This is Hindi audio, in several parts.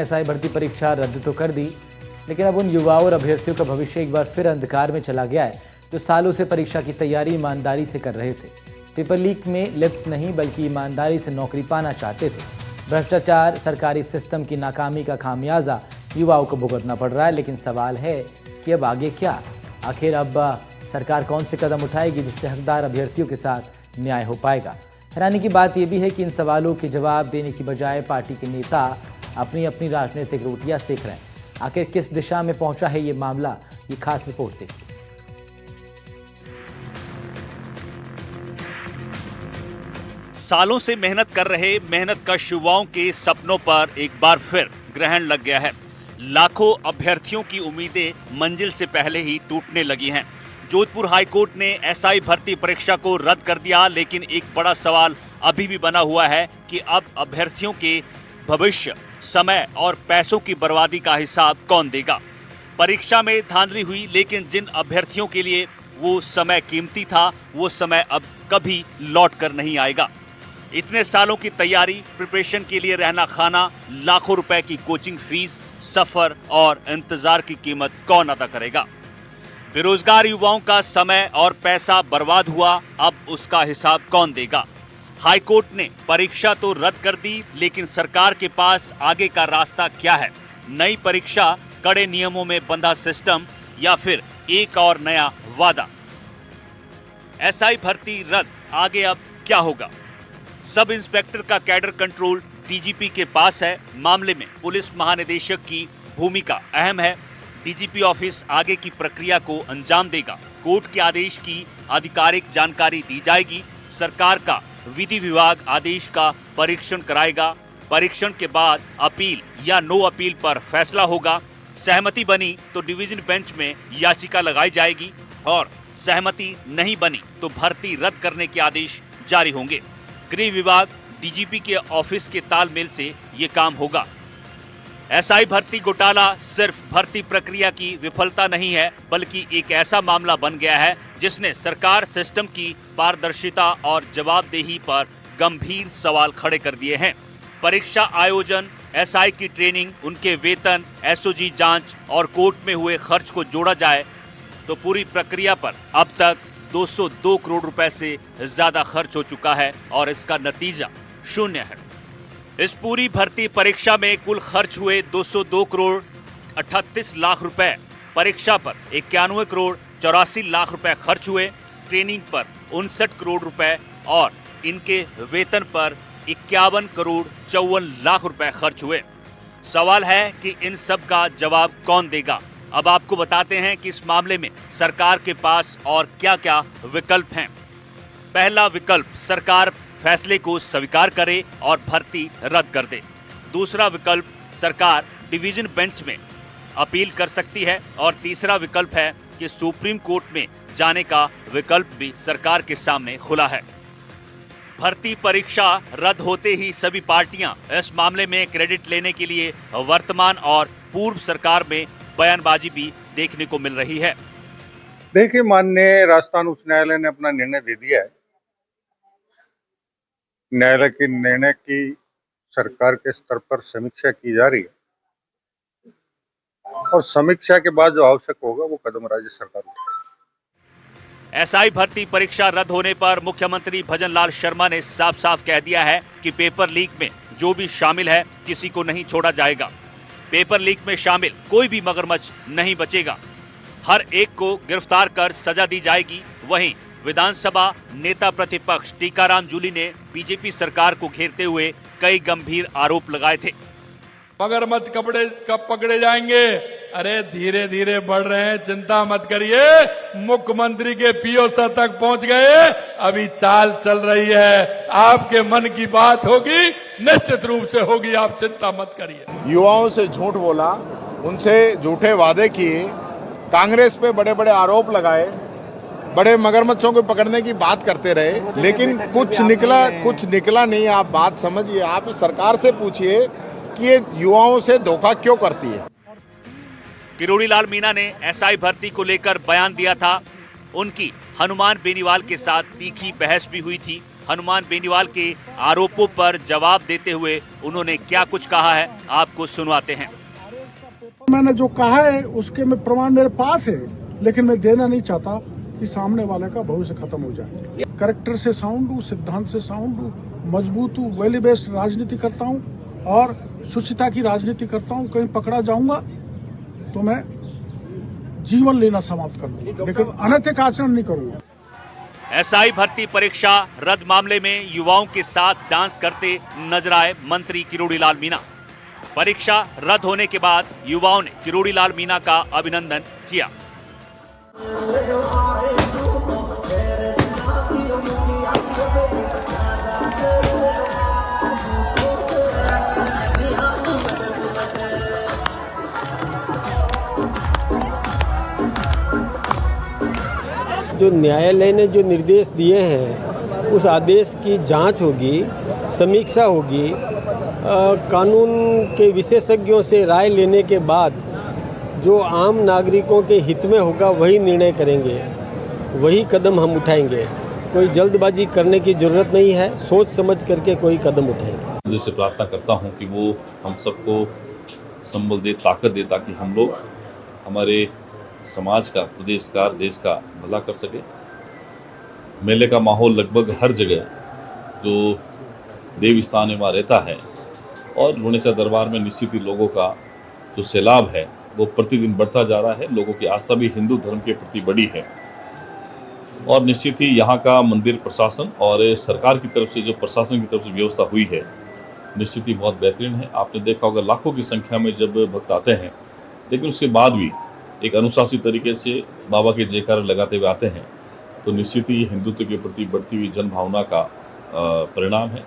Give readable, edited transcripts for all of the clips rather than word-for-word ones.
एसआई भर्ती परीक्षा रद्द तो कर दी, लेकिन अब उन युवाओं और अभ्यर्थियों का भविष्य एक बार फिर अंधकार में चला गया है जो सालों से परीक्षा की तैयारी ईमानदारी से कर रहे थे। पेपर लीक में लिप्त नहीं बल्कि ईमानदारी से नौकरी पाना चाहते थे। भ्रष्टाचार, सरकारी सिस्टम की नाकामी का खामियाजा युवाओं को भुगतना पड़ रहा है। लेकिन सवाल है कि अब आगे क्या? आखिर अब सरकार कौन से कदम उठाएगी जिससे हकदार अभ्यर्थियों के साथ न्याय हो पाएगा? हैरानी की बात यह भी है कि इन सवालों के जवाब देने की बजाय पार्टी के नेता अपनी अपनी राजनीतिक रोटियां सेक रहे हैं। आखिर किस दिशा में पहुंचा है ये मामला, ये खास रिपोर्ट देखिए। सालों से मेहनत कर रहे मेहनतकश युवाओं के सपनों पर एक बार फिर ग्रहण लग गया है। लाखों अभ्यर्थियों की उम्मीदें मंजिल से पहले ही टूटने लगी हैं। जोधपुर हाईकोर्ट ने एसआई भर्ती परीक्षा को रद्द कर दिया, लेकिन एक बड़ा सवाल अभी भी बना हुआ है कि अब अभ्यर्थियों के भविष्य, समय और पैसों की बर्बादी का हिसाब कौन देगा? परीक्षा में धांधली हुई, लेकिन जिन अभ्यर्थियों के लिए वो समय कीमती था, वो समय अब कभी लौट कर नहीं आएगा। इतने सालों की तैयारी, प्रिपरेशन के लिए रहना खाना, लाखों रुपए की कोचिंग फीस, सफर और इंतजार की कीमत कौन अदा करेगा? बेरोजगार युवाओं का समय और पैसा बर्बाद हुआ, अब उसका हिसाब कौन देगा? हाईकोर्ट ने परीक्षा तो रद्द कर दी, लेकिन सरकार के पास आगे का रास्ता क्या है? नई परीक्षा, कड़े नियमों में बंधा सिस्टम या फिर एक और नया वादा? एसआई भर्ती रद्द, आगे अब क्या होगा? सब इंस्पेक्टर का कैडर कंट्रोल डीजीपी के पास है। मामले में पुलिस महानिदेशक की भूमिका अहम है। डीजीपी ऑफिस आगे की प्रक्रिया को अंजाम देगा। कोर्ट के आदेश की आधिकारिक जानकारी दी जाएगी। सरकार का विधि विभाग आदेश का परीक्षण कराएगा। परीक्षण के बाद अपील या नो अपील पर फैसला होगा। सहमति बनी तो डिवीजन बेंच में याचिका लगाई जाएगी और सहमति नहीं बनी तो भर्ती रद्द करने के आदेश जारी होंगे। गृह विभाग, डीजीपी के ऑफिस के तालमेल से ये काम होगा। एसआई भर्ती घोटाला सिर्फ भर्ती प्रक्रिया की विफलता नहीं है, बल्कि एक ऐसा मामला बन गया है जिसने सरकार, सिस्टम की पारदर्शिता और जवाबदेही पर गंभीर सवाल खड़े कर दिए हैं। परीक्षा आयोजन, एसआई की ट्रेनिंग, उनके वेतन, एसओजी जांच और कोर्ट में हुए खर्च को जोड़ा जाए तो पूरी प्रक्रिया पर अब तक 202 करोड़ रुपए से ज्यादा खर्च हो चुका है और इसका नतीजा शून्य है। इस पूरी भर्ती परीक्षा में कुल खर्च हुए 202 करोड़ 38 लाख रुपए। परीक्षा पर 91 करोड़ 84 लाख रुपए खर्च हुए। ट्रेनिंग पर 59 करोड़ रुपए और इनके वेतन पर 51 करोड़ 54 लाख रुपए खर्च हुए। सवाल है कि इन सब का जवाब कौन देगा? अब आपको बताते हैं कि इस मामले में सरकार के पास और क्या-क्या विकल्प हैं। पहला विकल्प, सरकार फैसले को स्वीकार करे और भर्ती रद्द कर दे। दूसरा विकल्प, सरकार डिवीजन बेंच में अपील कर सकती है और तीसरा विकल्प है कि सुप्रीम कोर्ट में जाने का विकल्प भी सरकार के सामने खुला है। भर्ती परीक्षा रद्द होते ही सभी पार्टियां इस मामले में क्रेडिट लेने के लिए वर्तमान और पूर्व सरकार में बयानबाजी भी देखने को मिल रही है। देखिए, माननीय राजस्थान उच्च न्यायालय ने अपना निर्णय दे दिया है। न्यायालय के निर्णय की सरकार के स्तर पर समीक्षा की जा रही है और समीक्षा के बाद जो आवश्यक होगा वो कदम राज्य सरकार उठाएगी। एसआई भर्ती परीक्षा रद्द होने पर मुख्यमंत्री भजनलाल शर्मा ने साफ साफ कह दिया है कि पेपर लीक में जो भी शामिल है, किसी को नहीं छोड़ा जाएगा। पेपर लीक में शामिल कोई भी मगरमच्छ नहीं बचेगा। हर एक को गिरफ्तार कर सजा दी जाएगी। वहीं विधानसभा नेता प्रतिपक्ष टीकाराम जूली ने बीजेपी सरकार को घेरते हुए कई गंभीर आरोप लगाए थे। मगरमच्छ कब पकड़े जाएंगे? अरे धीरे धीरे बढ़ रहे हैं, चिंता मत करिए। मुख्यमंत्री के पीओ तक पहुंच गए, अभी चाल चल रही है। आपके मन की बात होगी, निश्चित रूप से होगी, आप चिंता मत करिए। युवाओं से झूठ बोला, उनसे झूठे वादे किए, कांग्रेस पे बड़े बड़े आरोप लगाए, बड़े मगरमच्छों को पकड़ने की बात करते रहे, लेकिन कुछ निकला नहीं। आप बात समझिए, आप इस सरकार से पूछिए कि ये युवाओं से धोखा क्यों करती है। किरोड़ी लाल मीणा ने एसआई भर्ती को लेकर बयान दिया था। उनकी हनुमान बेनीवाल के साथ तीखी बहस भी हुई थी। हनुमान बेनीवाल के आरोपों पर जवाब देते हुए उन्होंने क्या कुछ कहा है, आपको सुनवाते हैं। मैंने जो कहा है उसके में प्रमाण मेरे पास है, लेकिन मैं देना नहीं चाहता कि सामने वाले का भविष्य खत्म हो जाए। कैरेक्टर से साउंड हूँ, सिद्धांत से साउंड हूँ, मजबूत हूँ, वैल्यू बेस्ड राजनीति करता हूँ और शुचिता की राजनीति करता हूँ। कहीं पकड़ा जाऊंगा तो मैं जीवन लेना समाप्त कर दूंगा, लेकिन अनैतिक आचरण नहीं करूंगा। एसआई भर्ती परीक्षा रद्द मामले में युवाओं के साथ डांस करते नजर आए मंत्री किरोड़ी लाल मीणा। परीक्षा रद्द होने के बाद युवाओं ने किरोड़ी लाल मीणा का अभिनंदन किया। जो न्यायालय ने जो निर्देश दिए हैं उस आदेश की जांच होगी, समीक्षा होगी, कानून के विशेषज्ञों से राय लेने के बाद जो आम नागरिकों के हित में होगा वही निर्णय करेंगे, वही कदम हम उठाएंगे। कोई जल्दबाजी करने की ज़रूरत नहीं है, सोच समझ करके कोई कदम उठाएंगे। मुझे प्रार्थना करता हूं कि वो हम सबको संबल दे, ताकत दे, ताकि हम लोग हमारे समाज का, प्रदेश का, देश का भला कर सके। मेले का माहौल लगभग हर जगह जो देव स्थान में वहाँ रहता है और लुणेचा दरबार में निश्चित ही लोगों का जो सैलाब है वो प्रतिदिन बढ़ता जा रहा है। लोगों की आस्था भी हिंदू धर्म के प्रति बढ़ी है और निश्चित ही यहाँ का मंदिर प्रशासन और सरकार की तरफ से, जो प्रशासन की तरफ से व्यवस्था हुई है, निश्चित ही बहुत बेहतरीन है। आपने देखा होगा लाखों की संख्या में जब भक्त आते हैं, लेकिन उसके बाद भी एक अनुशासित तरीके से बाबा के जयकार लगाते हुए आते हैं, तो निश्चित ही हिंदुत्व के प्रति बढ़ती हुई जन भावना का परिणाम है।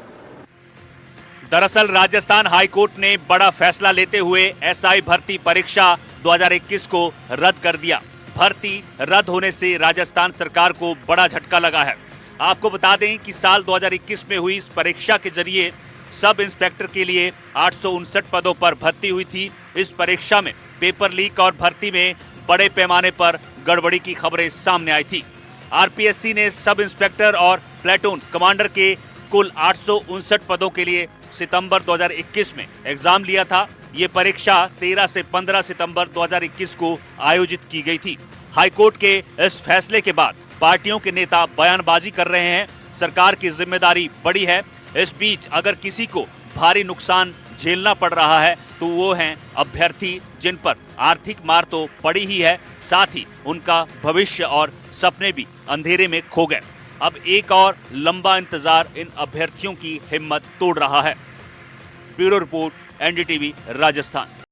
दरअसल राजस्थान हाईकोर्ट ने बड़ा फैसला लेते हुए एसआई भर्ती परीक्षा 2021 को रद्द कर दिया। भर्ती रद्द होने से राजस्थान सरकार को बड़ा झटका लगा है। आपको बता दें कि साल 2021 में हुई इस परीक्षा के जरिए सब इंस्पेक्टर के लिए 859 पदों पर भर्ती हुई थी। इस परीक्षा में पेपर लीक और भर्ती में बड़े पैमाने पर गड़बड़ी की खबरें सामने आई थी। आरपीएससी ने सब इंस्पेक्टर और प्लेटून कमांडर के कुल 859 पदों के लिए सितंबर 2021 में एग्जाम लिया था। ये परीक्षा 13 से 15 सितंबर 2021 को आयोजित की गई थी। हाईकोर्ट के इस फैसले के बाद पार्टियों के नेता बयानबाजी कर रहे हैं, सरकार की जिम्मेदारी बड़ी है। इस बीच अगर किसी को भारी नुकसान झेलना पड़ रहा है तो वो हैं अभ्यर्थी, जिन पर आर्थिक मार तो पड़ी ही है, साथ ही उनका भविष्य और सपने भी अंधेरे में खो गए। अब एक और लंबा इंतजार इन अभ्यर्थियों की हिम्मत तोड़ रहा है। Bureau report, NDTV, Rajasthan.